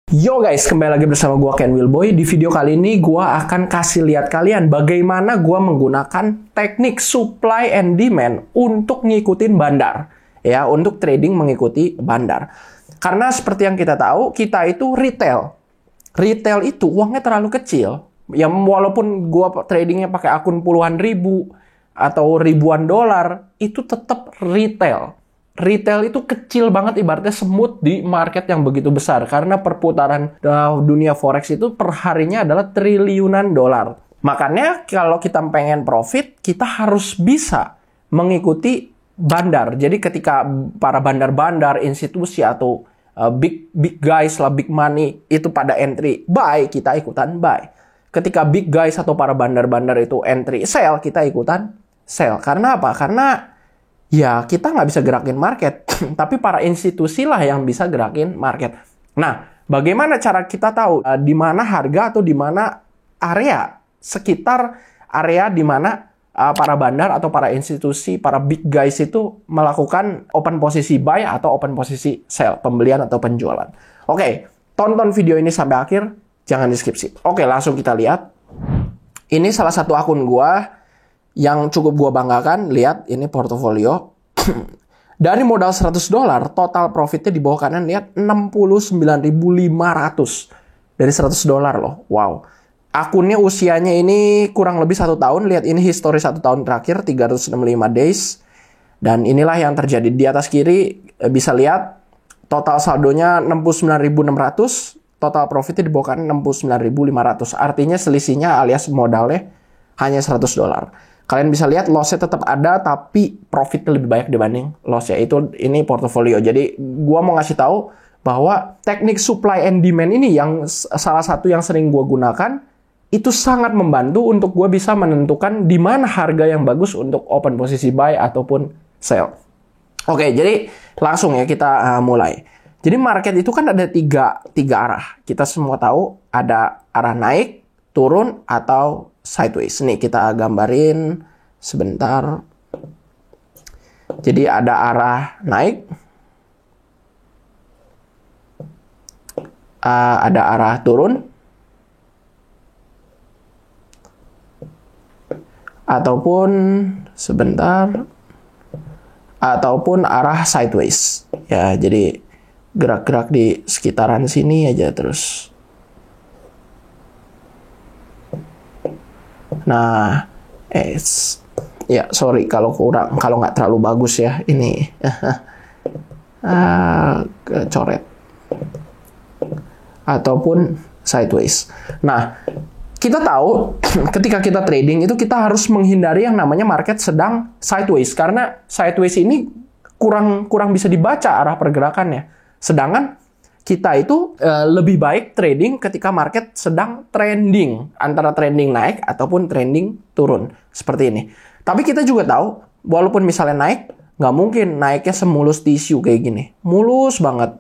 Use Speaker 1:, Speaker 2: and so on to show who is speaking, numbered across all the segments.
Speaker 1: Yo guys, kembali lagi bersama gua Ken Wilboy. Di video kali ini gua akan kasih lihat kalian bagaimana gua menggunakan teknik supply and demand untuk ngikutin bandar. Ya, untuk trading mengikuti bandar. Karena seperti yang kita tahu, kita itu retail. Retail itu uangnya terlalu kecil. Ya walaupun gua tradingnya pakai akun puluhan ribu atau ribuan dolar, itu tetap retail. Retail itu kecil banget, ibaratnya semut di market yang begitu besar. Karena perputaran dunia forex itu per harinya adalah triliunan dolar. Makanya kalau kita pengen profit, kita harus bisa mengikuti bandar. Jadi ketika para bandar-bandar, institusi atau big guys lah, big money itu pada entry buy, kita ikutan buy. Ketika big guys atau para bandar-bandar itu entry sell, kita ikutan sell. Karena apa? Karena ya, kita nggak bisa gerakin market, tapi para institusi lah yang bisa gerakin market. Nah, bagaimana cara kita tahu di mana harga atau di mana area, sekitar area di mana para bandar atau para institusi, para big guys itu melakukan open posisi buy atau open posisi sell, pembelian atau penjualan. Oke, tonton video ini sampai akhir, jangan di skip sih. Oke, langsung kita lihat. Ini salah satu akun gua yang cukup gua banggakan. Lihat, ini portofolio. Dari modal $100, total profitnya di bawah kanan, lihat 69.500 dari $100 loh. Wow. Akunnya usianya ini kurang lebih 1 tahun. Lihat, ini history 1 tahun terakhir, 365 days. Dan inilah yang terjadi. Di atas kiri bisa lihat total saldonya 69.600, total profitnya di bawah kanan 69.500. Artinya selisihnya alias modalnya hanya $100. Kalian bisa lihat loss-nya tetap ada, tapi profitnya lebih banyak dibanding loss-nya. Ini portofolio. Jadi gua mau ngasih tahu bahwa teknik supply and demand ini yang salah satu yang sering gua gunakan, itu sangat membantu untuk gua bisa menentukan di mana harga yang bagus untuk open posisi buy ataupun sell. Oke, jadi langsung ya kita mulai. Jadi market itu kan ada tiga arah. Kita semua tahu ada arah naik, turun, atau sideways. Nih kita gambarin sebentar. Jadi ada arah naik, ada arah turun, ataupun sebentar, ataupun arah sideways. Ya, jadi gerak-gerak di sekitaran sini aja terus. Nah, ya sorry kalau nggak terlalu bagus ya ini, coret ataupun sideways. Nah, kita tahu ketika kita trading itu kita harus menghindari yang namanya market sedang sideways, karena sideways ini kurang bisa dibaca arah pergerakannya. Sedangkan kita itu lebih baik trading ketika market sedang trending, antara trending naik ataupun trending turun, seperti ini. Tapi kita juga tahu, walaupun misalnya naik, nggak mungkin naiknya semulus tisu kayak gini, mulus banget.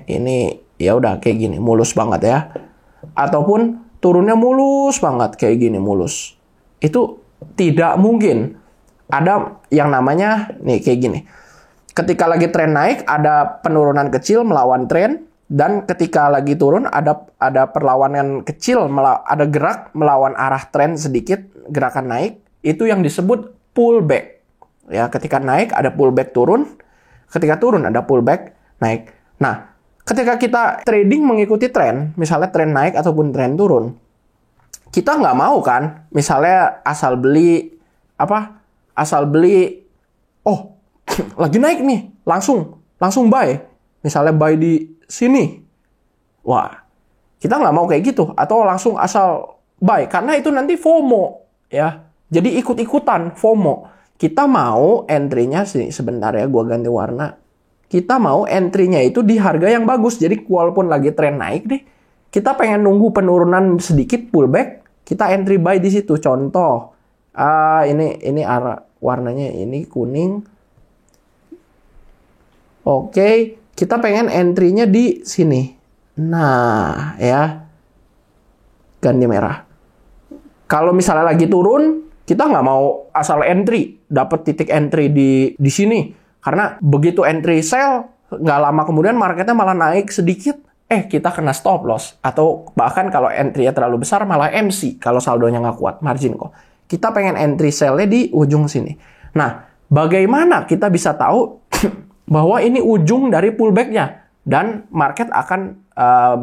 Speaker 1: Ini ya udah kayak gini, mulus banget ya. Ataupun turunnya mulus banget kayak gini, mulus. Itu tidak mungkin. Ada yang namanya nih kayak gini. Ketika lagi tren naik, ada penurunan kecil melawan tren, dan ketika lagi turun, ada perlawanan kecil, ada gerak melawan arah tren sedikit, gerakan naik, itu yang disebut pullback. Ya, ketika naik ada pullback turun, ketika turun ada pullback naik. Nah, ketika kita trading mengikuti tren, misalnya tren naik ataupun tren turun, kita nggak mau kan, misalnya asal beli, oh, lagi naik nih, langsung buy. Misalnya buy di sini. Wah, kita nggak mau kayak gitu. Atau langsung asal buy. Karena itu nanti FOMO. Ya, jadi ikut-ikutan FOMO. Kita mau entry-nya sih, sebentar ya, gua ganti warna. Kita mau entry-nya itu di harga yang bagus. Jadi walaupun lagi tren naik deh, kita pengen nunggu penurunan sedikit, pullback, kita entry buy di situ. Contoh, ini arah warnanya ini kuning. Oke, kita pengen entry-nya di sini. Nah, ya. Ganti merah. Kalau misalnya lagi turun, kita nggak mau asal entry, dapat titik entry di sini. Karena begitu entry sell, nggak lama kemudian marketnya malah naik sedikit, kita kena stop loss. Atau bahkan kalau entry-nya terlalu besar, malah MC kalau saldonya nggak kuat, margin call. Kita pengen entry sell-nya di ujung sini. Nah, bagaimana kita bisa tahu bahwa ini ujung dari pullback-nya dan market akan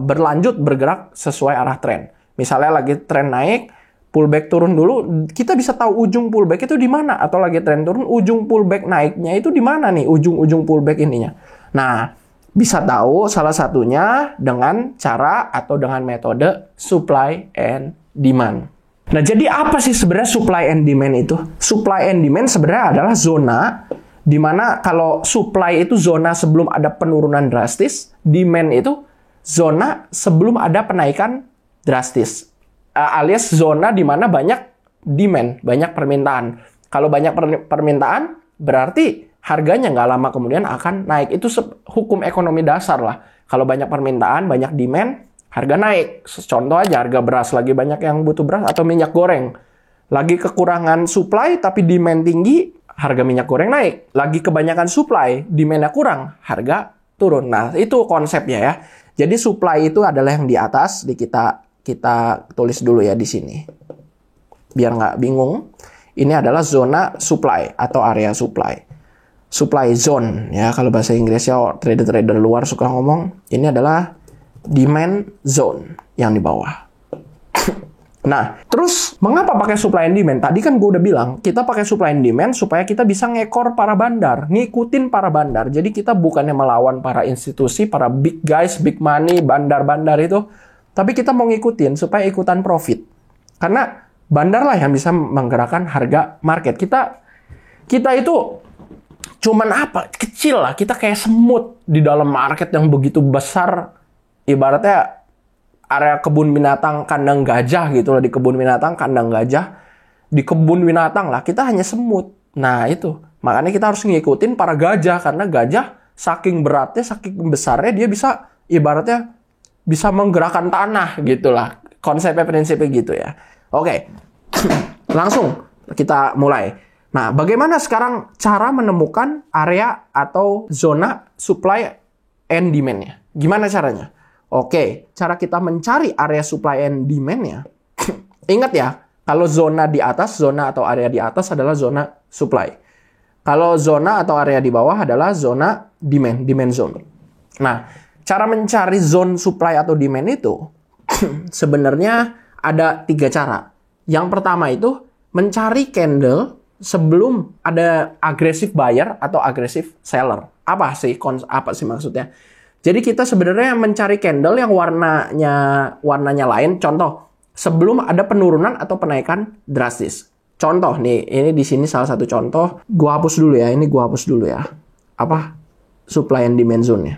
Speaker 1: berlanjut bergerak sesuai arah tren. Misalnya lagi tren naik, pullback turun dulu, kita bisa tahu ujung pullback itu di mana. Atau lagi tren turun, ujung pullback naiknya itu di mana nih, ujung-ujung pullback ininya. Nah, bisa tahu salah satunya dengan cara atau dengan metode supply and demand. Nah, jadi apa sih sebenarnya supply and demand itu? Supply and demand sebenarnya adalah zona di mana kalau supply itu zona sebelum ada penurunan drastis, demand itu zona sebelum ada penaikan drastis. Alias zona di mana banyak demand, banyak permintaan. Kalau banyak permintaan, berarti harganya nggak lama kemudian akan naik. Itu hukum ekonomi dasar lah. Kalau banyak permintaan, banyak demand, harga naik. Contoh aja, harga beras lagi banyak yang butuh beras atau minyak goreng. Lagi kekurangan supply tapi demand tinggi, harga minyak goreng naik. Lagi kebanyakan supply, demandnya kurang, harga turun. Nah, itu konsepnya ya. Jadi supply itu adalah yang di atas, kita tulis dulu ya di sini. Biar nggak bingung. Ini adalah zona supply atau area supply. Supply zone ya, kalau bahasa Inggrisnya trader-trader luar suka ngomong, ini adalah demand zone yang di bawah. Nah, terus mengapa pakai supply and demand? Tadi kan gue udah bilang, kita pakai supply and demand supaya kita bisa ngekor para bandar, ngikutin para bandar. Jadi kita bukannya melawan para institusi, para big guys, big money, bandar-bandar itu, tapi kita mau ngikutin supaya ikutan profit. Karena bandar lah yang bisa menggerakkan harga market. Kita itu cuman kecil lah, kita kayak semut di dalam market yang begitu besar, ibaratnya area kebun binatang kandang gajah gitu loh, di kebun binatang kandang gajah, di kebun binatang lah, kita hanya semut. Nah itu, makanya kita harus ngikutin para gajah, karena gajah saking beratnya, saking besarnya, dia bisa ibaratnya bisa menggerakkan tanah gitu lah, konsepnya prinsipnya gitu ya. Oke, langsung kita mulai. Nah, bagaimana sekarang cara menemukan area atau zona supply and demand-nya? Gimana caranya? Oke, cara kita mencari area supply and demand-nya. Ingat ya, kalau zona di atas, zona atau area di atas adalah zona supply. Kalau zona atau area di bawah adalah zona demand zone. Nah, cara mencari zone supply atau demand itu sebenarnya ada 3 cara. Yang pertama itu mencari candle sebelum ada agresif buyer atau agresif seller. Apa sih maksudnya? Jadi kita sebenarnya mencari candle yang warnanya lain. Contoh, sebelum ada penurunan atau penaikan drastis. Contoh nih, ini di sini salah satu contoh. Gua hapus dulu ya. Ini gua hapus dulu ya. Supply and demand zone-nya.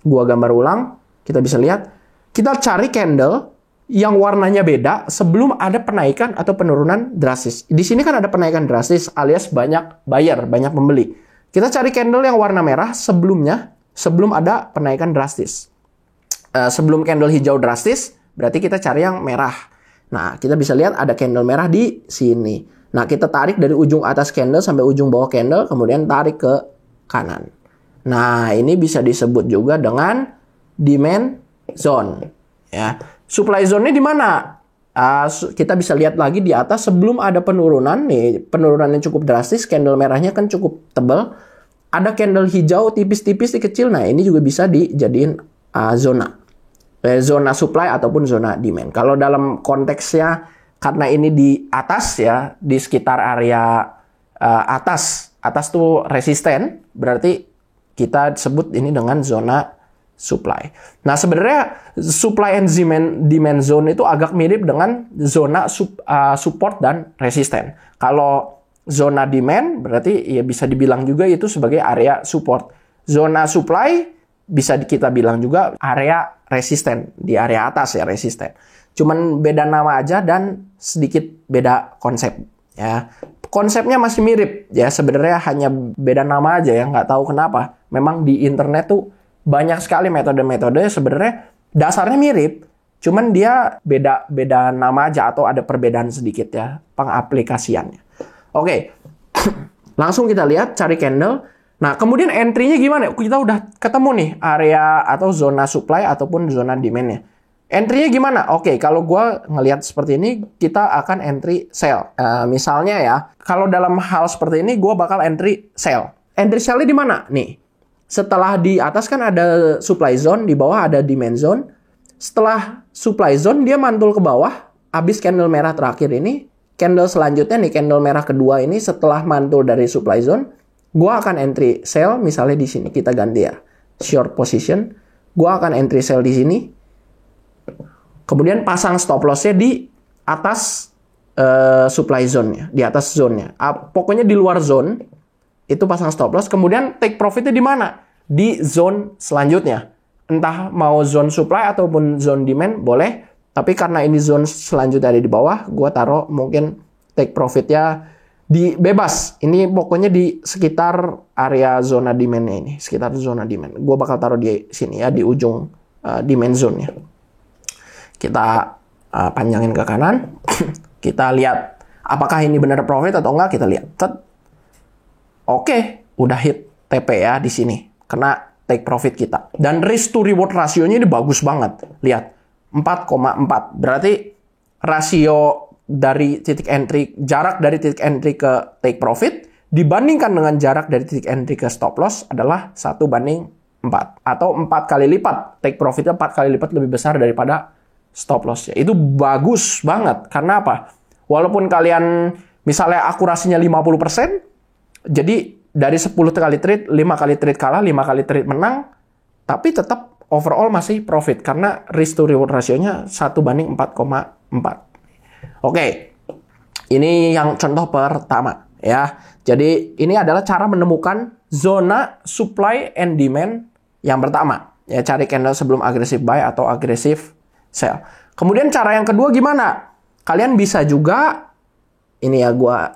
Speaker 1: Gua gambar ulang. Kita bisa lihat. Kita cari candle yang warnanya beda sebelum ada penaikan atau penurunan drastis. Di sini kan ada penaikan drastis alias banyak buyer, banyak pembeli. Kita cari candle yang warna merah sebelum ada penaikan drastis. Sebelum candle hijau drastis, berarti kita cari yang merah. Nah, kita bisa lihat ada candle merah di sini. Nah, kita tarik dari ujung atas candle sampai ujung bawah candle, kemudian tarik ke kanan. Nah, ini bisa disebut juga dengan demand zone. Ya. Supply zone-nya di mana? Kita bisa lihat lagi di atas sebelum ada penurunan nih, penurunannya cukup drastis, candle merahnya kan cukup tebal. Ada candle hijau tipis-tipis kecil. Nah, ini juga bisa dijadiin zona supply ataupun zona demand. Kalau dalam konteksnya karena ini di atas ya, di sekitar area atas tuh resisten, berarti kita sebut ini dengan zona supply. Nah, sebenarnya supply and demand zone itu agak mirip dengan zona support dan resisten. Kalau zona demand berarti ya bisa dibilang juga itu sebagai area support. Zona supply bisa kita bilang juga area resisten, di area atas ya resisten. Cuman beda nama aja dan sedikit beda konsep ya. Konsepnya masih mirip ya, sebenarnya hanya beda nama aja ya, nggak tahu kenapa. Memang di internet tuh banyak sekali metode-metode sebenarnya dasarnya mirip, cuman dia beda nama aja atau ada perbedaan sedikit ya pengaplikasiannya. Oke, langsung kita lihat cari candle Nah, kemudian entry-nya gimana? Kita udah ketemu nih area atau zona supply ataupun zona demand-nya. Entry-nya gimana? Oke, kalau gue ngelihat seperti ini, kita akan entry sell. Misalnya ya, kalau dalam hal seperti ini, gue bakal entry sell. Entry sell-nya di mana? Nih, setelah di atas kan ada supply zone, di bawah ada demand zone. Setelah supply zone, dia mantul ke bawah. Habis candle merah terakhir ini, candle selanjutnya nih, candle merah kedua ini setelah mantul dari supply zone, gue akan entry sell, misalnya di sini kita ganti ya, short position. Gue akan entry sell di sini. Kemudian pasang stop loss-nya di atas supply zone-nya, di atas zone-nya. Pokoknya di luar zone, itu pasang stop loss. Kemudian take profit-nya di mana? Di zone selanjutnya. Entah mau zone supply ataupun zone demand, boleh. Tapi karena ini zone selanjutnya ada di bawah, gue taruh mungkin take profit-nya di bebas. Ini pokoknya di sekitar area zona demand-nya ini. Sekitar zona demand. Gue bakal taruh di sini ya, di ujung demand zone-nya. Kita panjangin ke kanan. Kita lihat apakah ini benar profit atau enggak. Kita lihat. Oke, udah hit TP ya di sini. Kena take profit kita. Dan risk to reward rasionya ini bagus banget. Lihat. 4,4. Berarti rasio dari titik entry, jarak dari titik entry ke take profit dibandingkan dengan jarak dari titik entry ke stop loss adalah 1:4 atau 4 kali lipat. Take profitnya 4 kali lipat lebih besar daripada stop loss-nya. Itu bagus banget. Karena apa? Walaupun kalian misalnya akurasinya 50%, jadi dari 10 kali trade, 5 kali trade kalah, 5 kali trade menang, tapi tetap overall masih profit karena risk to reward rasionya 1:4,4. Oke, ini yang contoh pertama ya. Jadi ini adalah cara menemukan zona supply and demand yang pertama. Ya, cari candle sebelum aggressive buy atau aggressive sell. Kemudian cara yang kedua gimana? Kalian bisa juga, ini ya gua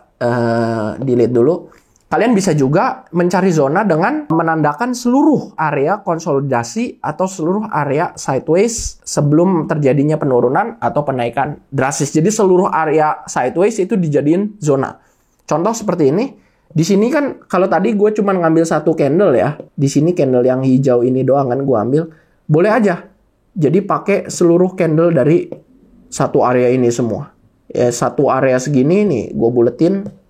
Speaker 1: delete dulu. Kalian bisa juga mencari zona dengan menandakan seluruh area konsolidasi atau seluruh area sideways sebelum terjadinya penurunan atau penaikan drastis. Jadi seluruh area sideways itu dijadiin zona. Contoh seperti ini. Di sini kan kalau tadi gue cuma ngambil satu candle ya. Di sini candle yang hijau ini doang kan gue ambil. Boleh aja. Jadi pakai seluruh candle dari satu area ini semua. Ya, satu area segini nih gue buletin.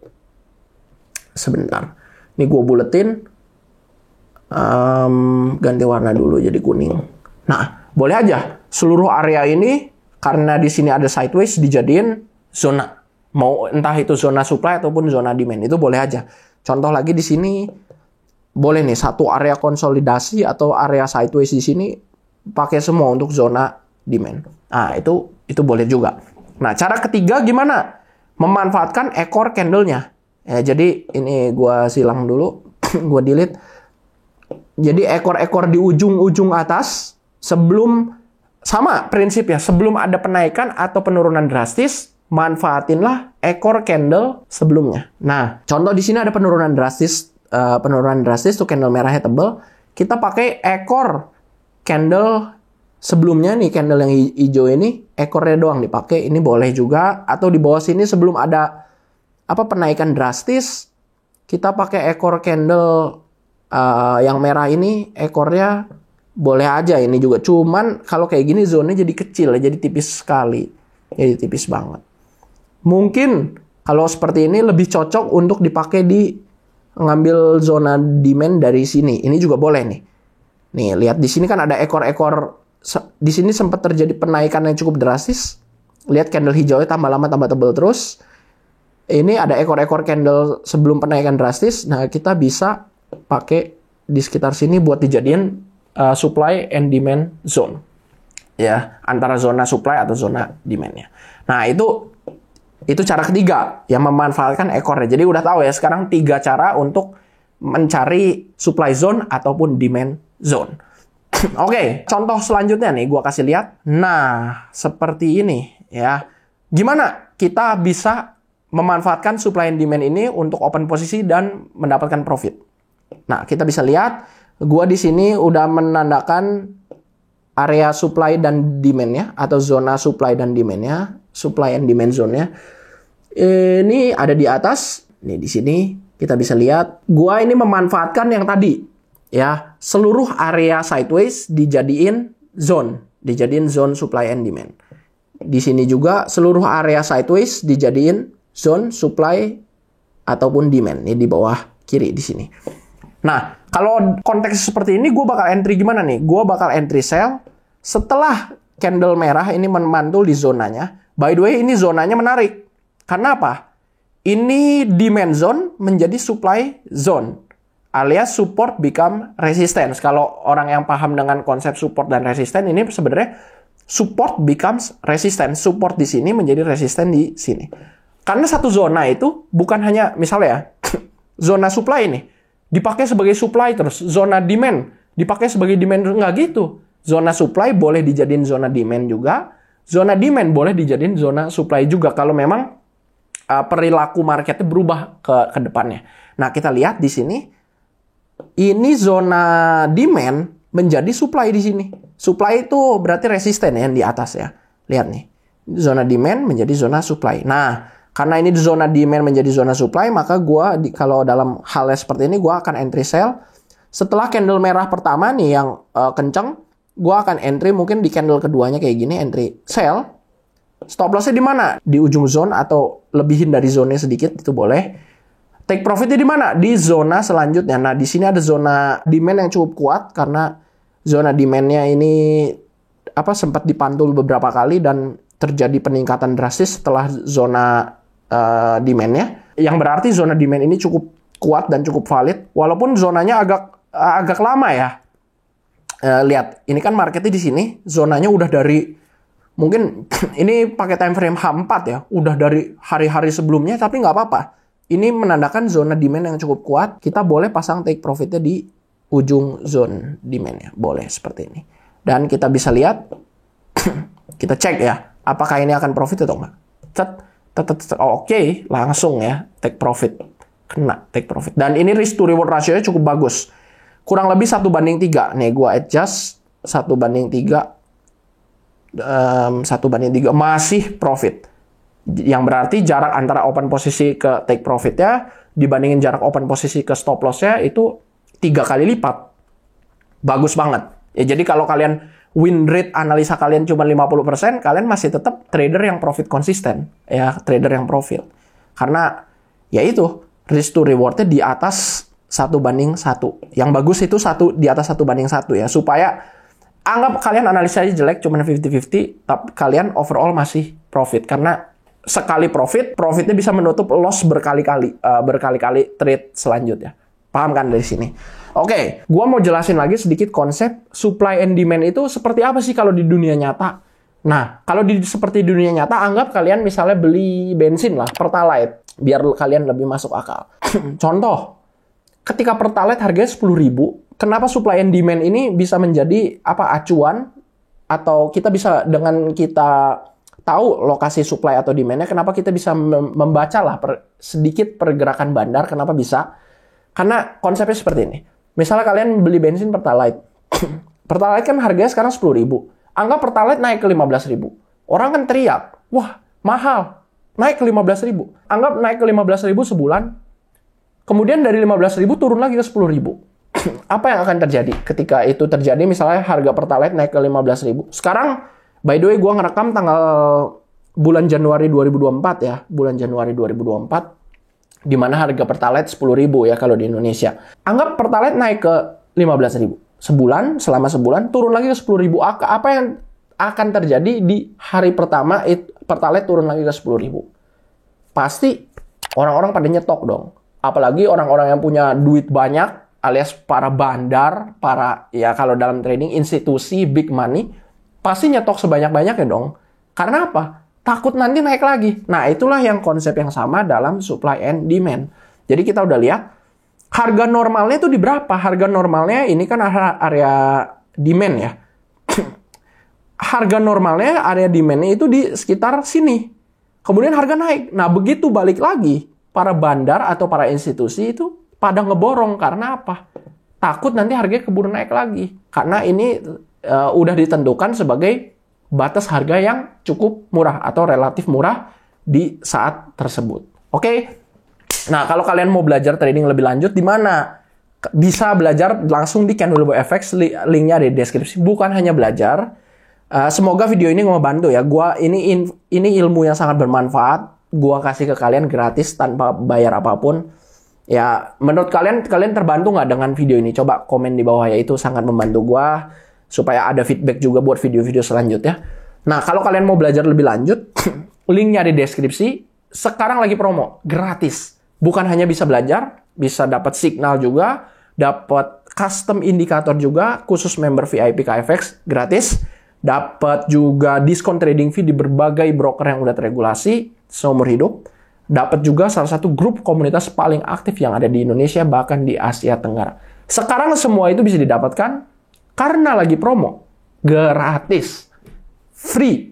Speaker 1: Sebentar, ini gue buletin, ganti warna dulu jadi kuning. Nah, boleh aja seluruh area ini karena di sini ada sideways dijadiin zona. Mau entah itu zona supply ataupun zona demand, itu boleh aja. Contoh lagi di sini boleh nih satu area konsolidasi atau area sideways di sini pakai semua untuk zona demand. Nah, itu boleh juga. Nah, cara ketiga gimana? Memanfaatkan ekor candle-nya. Ya, jadi ini gue silang dulu, gue delete. Jadi ekor-ekor di ujung-ujung atas sebelum, sama prinsip ya, sebelum ada penaikan atau penurunan drastis, manfaatinlah ekor candle sebelumnya. Nah, contoh di sini ada penurunan drastis tuh candle merahnya tebal. Kita pakai ekor candle sebelumnya nih, candle yang hijau ini, ekornya doang dipakai. Ini boleh juga. Atau di bawah sini sebelum ada penaikan drastis, kita pakai ekor candle yang merah ini, ekornya boleh aja ini juga. Cuman kalau kayak gini zonanya jadi kecil, jadi tipis sekali, jadi tipis banget. Mungkin kalau seperti ini lebih cocok untuk dipakai di ngambil zona demand dari sini. Ini juga boleh nih. Nih lihat di sini kan ada ekor-ekor. Di sini sempat terjadi penaikan yang cukup drastis. Lihat candle hijaunya tambah lama tambah tebal terus. Ini ada ekor-ekor candle sebelum penaikan drastis. Nah, kita bisa pakai di sekitar sini buat dijadiin supply and demand zone. Ya, antara zona supply atau zona demand-nya. Nah, itu cara ketiga yang memanfaatkan ekornya. Jadi udah tahu ya, sekarang 3 cara untuk mencari supply zone ataupun demand zone. Oke, contoh selanjutnya nih gua kasih lihat. Nah, seperti ini ya. Gimana kita bisa memanfaatkan supply and demand ini untuk open posisi dan mendapatkan profit. Nah, kita bisa lihat, gua di sini udah menandakan area supply dan demand-nya atau zona supply dan demand-nya, supply and demand zone-nya. Ini ada di atas, nih di sini Kita bisa lihat, gua ini memanfaatkan yang tadi, ya, seluruh area sideways dijadiin zone supply and demand. Di sini juga seluruh area sideways dijadiin zone supply ataupun demand. Ini di bawah kiri di sini. Nah, kalau konteks seperti ini, gue bakal entry gimana nih? Gue bakal entry sell setelah candle merah ini memantul di zonanya. By the way, ini zonanya menarik. Karena apa? Ini demand zone menjadi supply zone. Alias support become resistance. Kalau orang yang paham dengan konsep support dan resistance, ini sebenarnya support becomes resistance. Support di sini menjadi resistance di sini. Karena satu zona itu bukan hanya, misalnya ya, zona supply ini dipakai sebagai supply terus. Zona demand dipakai sebagai demand. Nggak gitu. Zona supply boleh dijadiin zona demand juga. Zona demand boleh dijadiin zona supply juga. Kalau memang perilaku marketnya berubah ke depannya. Nah, kita lihat di sini. Ini zona demand menjadi supply di sini. Supply itu berarti resisten ya, yang di atas ya. Lihat nih. Zona demand menjadi zona supply. Nah, karena ini zona demand menjadi zona supply, maka kalau dalam hal seperti ini, gue akan entry sell. Setelah candle merah pertama nih yang kenceng, gue akan entry mungkin di candle keduanya kayak gini, entry sell. Stop loss-nya di mana? Di ujung zone atau lebihin dari zone-nya sedikit, itu boleh. Take profit-nya di mana? Di zona selanjutnya. Nah, di sini ada zona demand yang cukup kuat karena zona demand-nya ini sempat dipantul beberapa kali dan terjadi peningkatan drastis setelah zona demand-nya. Yang berarti zona demand ini cukup kuat dan cukup valid walaupun zonanya agak lama ya. Lihat, ini kan marketnya di sini, zonanya udah dari mungkin ini pakai time frame H4 ya, udah dari hari-hari sebelumnya, tapi nggak apa-apa. Ini menandakan zona demand yang cukup kuat. Kita boleh pasang take profitnya di ujung zone demand-nya. Boleh seperti ini. Dan kita bisa lihat, kita cek ya, apakah ini akan profit atau enggak. Oke, langsung ya, take profit. Kena take profit. Dan ini risk to reward ratio-nya cukup bagus. Kurang lebih 1:3. Nih, gua adjust 1:3. 1:3 masih profit. Yang berarti jarak antara open posisi ke take profit-nya dibandingin jarak open posisi ke stop loss-nya itu 3 kali lipat. Bagus banget. Ya, jadi kalau kalian win rate analisa kalian cuma 50%, kalian masih tetap trader yang profit konsisten. Ya, trader yang profit. Karena ya itu, risk to reward-nya di atas 1:1. Yang bagus itu di atas 1:1 ya. Supaya anggap kalian analisanya jelek cuma 50-50, tapi kalian overall masih profit. Karena sekali profitnya bisa menutup loss berkali-kali trade selanjutnya. Paham kan dari sini? Oke, gua mau jelasin lagi sedikit konsep supply and demand itu seperti apa sih kalau di dunia nyata. Nah, kalau seperti dunia nyata, anggap kalian misalnya beli bensin lah, Pertalite, biar kalian lebih masuk akal. Contoh, ketika Pertalite harganya 10.000, kenapa supply and demand ini bisa menjadi acuan, atau kita bisa dengan kita tahu lokasi supply atau demand-nya, kenapa kita bisa membaca lah sedikit pergerakan bandar, kenapa bisa? Karena konsepnya seperti ini. Misalnya kalian beli bensin Pertalite. Pertalite kan harganya sekarang 10.000. Anggap Pertalite naik ke 15.000. Orang kan teriak, wah mahal, naik ke 15.000. Anggap naik ke 15.000 sebulan. Kemudian dari 15.000 turun lagi ke 10.000. Apa yang akan terjadi ketika itu terjadi? Misalnya harga Pertalite naik ke 15.000. Sekarang, by the way, gue ngerekam tanggal bulan Januari 2024 ya. Bulan Januari 2024. Di mana harga Pertalite 10.000 ya kalau di Indonesia. Anggap Pertalite naik ke 15.000. Selama sebulan, turun lagi ke 10.000. Apa yang akan terjadi di hari pertama Pertalite turun lagi ke 10.000? Pasti orang-orang pada nyetok dong. Apalagi orang-orang yang punya duit banyak, alias para bandar, ya kalau dalam trading, institusi, big money, pasti nyetok sebanyak-banyaknya dong. Karena apa? Takut nanti naik lagi. Nah, itulah yang konsep yang sama dalam supply and demand. Jadi kita udah lihat, harga normalnya itu di berapa? Harga normalnya ini kan area demand ya. Harga normalnya, area demand-nya itu di sekitar sini. Kemudian harga naik. Nah, begitu balik lagi, para bandar atau para institusi itu pada ngeborong. Karena apa? Takut nanti harganya keburu naik lagi. Karena ini udah ditentukan sebagai batas harga yang cukup murah atau relatif murah di saat tersebut. Oke? Nah, kalau kalian mau belajar trading lebih lanjut, di mana? Bisa belajar langsung di Ken Wilboy FX, linknya ada di deskripsi. Bukan hanya belajar, semoga video ini membantu ya. Ini ilmu yang sangat bermanfaat. Gua kasih ke kalian gratis tanpa bayar apapun. Ya, menurut kalian terbantu nggak dengan video ini? Coba komen di bawah ya, itu sangat membantu gua supaya ada feedback juga buat video-video selanjutnya. Nah, kalau kalian mau belajar lebih lanjut, linknya di deskripsi. Sekarang lagi promo, gratis. Bukan hanya bisa belajar, bisa dapat signal juga, dapat custom indikator juga, khusus member VIP KFX, gratis. Dapat juga diskon trading fee di berbagai broker yang udah terregulasi seumur hidup. Dapat juga salah satu grup komunitas paling aktif yang ada di Indonesia, bahkan di Asia Tenggara. Sekarang semua itu bisa didapatkan karena lagi promo. Gratis. Free.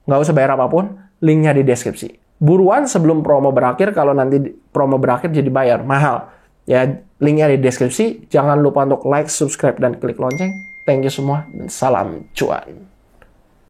Speaker 1: Nggak usah bayar apapun. Linknya di deskripsi. Buruan sebelum promo berakhir, kalau nanti promo berakhir jadi bayar. Mahal. Ya, linknya di deskripsi. Jangan lupa untuk like, subscribe, dan klik lonceng. Thank you semua, dan salam cuan.